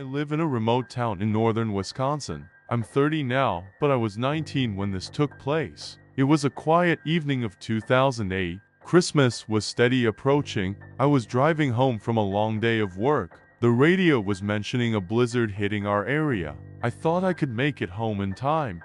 I live in a remote town in northern Wisconsin. I'm 30 now, but I was 19 when this took place. It was a quiet evening of 2008. Christmas was steady approaching. I was driving home from a long day of work. The radio was mentioning a blizzard hitting our area. I thought I could make it home in time.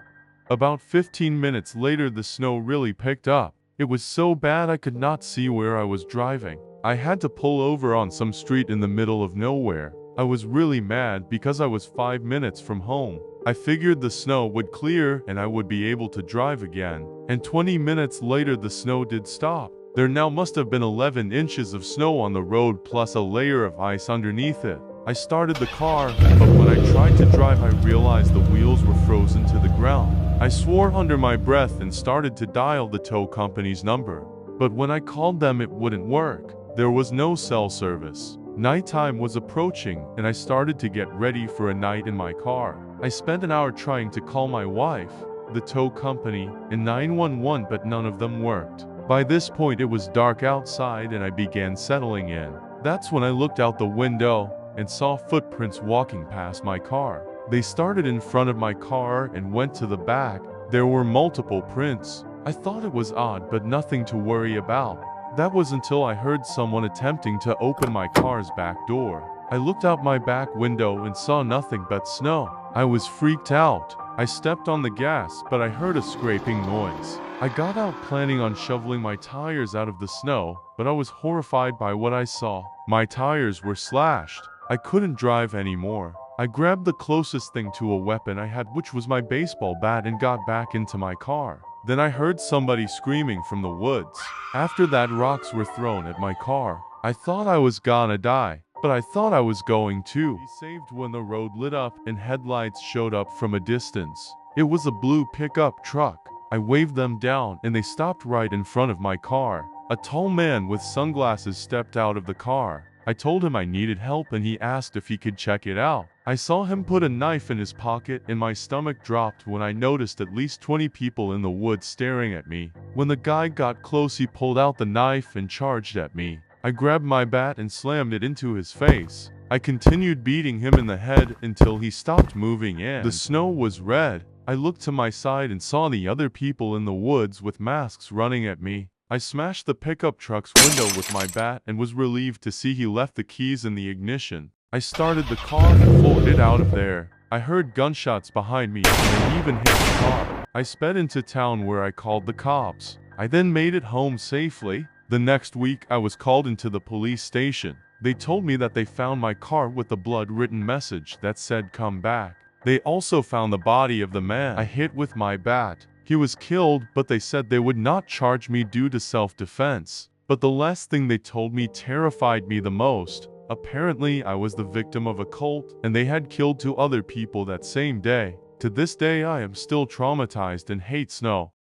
About 15 minutes later, the snow really picked up. It was so bad I could not see where I was driving. I had to pull over on some street in the middle of nowhere. I was really mad because I was 5 minutes from home. I figured the snow would clear and I would be able to drive again. And 20 minutes later the snow did stop. There now must have been 11 inches of snow on the road plus a layer of ice underneath it. I started the car, but when I tried to drive I realized the wheels were frozen to the ground. I swore under my breath and started to dial the tow company's number. But when I called them it wouldn't work. There was no cell service. Nighttime was approaching and I started to get ready for a night in my car. I spent an hour trying to call my wife, the tow company, and 911, but none of them worked. By this point it was dark outside and I began settling in. That's when I looked out the window and saw footprints walking past my car. They started in front of my car and went to the back. There were multiple prints. I thought it was odd, but nothing to worry about. That was until I heard someone attempting to open my car's back door. I looked out my back window and saw nothing but snow. I was freaked out. I stepped on the gas, but I heard a scraping noise. I got out planning on shoveling my tires out of the snow, but I was horrified by what I saw. My tires were slashed. I couldn't drive anymore. I grabbed the closest thing to a weapon I had, which was my baseball bat, and got back into my car. Then I heard somebody screaming from the woods. After that, rocks were thrown at my car. I thought I was gonna die, but I thought I was going to be saved when the road lit up and headlights showed up from a distance. It was a blue pickup truck. I waved them down and they stopped right in front of my car. A tall man with sunglasses stepped out of the car. I told him I needed help and he asked if he could check it out. I saw him put a knife in his pocket and my stomach dropped when I noticed at least 20 people in the woods staring at me. When the guy got close he pulled out the knife and charged at me. I grabbed my bat and slammed it into his face. I continued beating him in the head until he stopped moving in. The snow was red. I looked to my side and saw the other people in the woods with masks running at me. I smashed the pickup truck's window with my bat and was relieved to see he left the keys in the ignition. I started the car and floored it out of there. I heard gunshots behind me and they even hit the car. I sped into town where I called the cops. I then made it home safely. The next week I was called into the police station. They told me that they found my car with a blood-written message that said come back. They also found the body of the man I hit with my bat. He was killed, but they said they would not charge me due to self-defense. But the last thing they told me terrified me the most. Apparently, I was the victim of a cult, and they had killed 2 other people that same day. To this day, I am still traumatized and hate snow.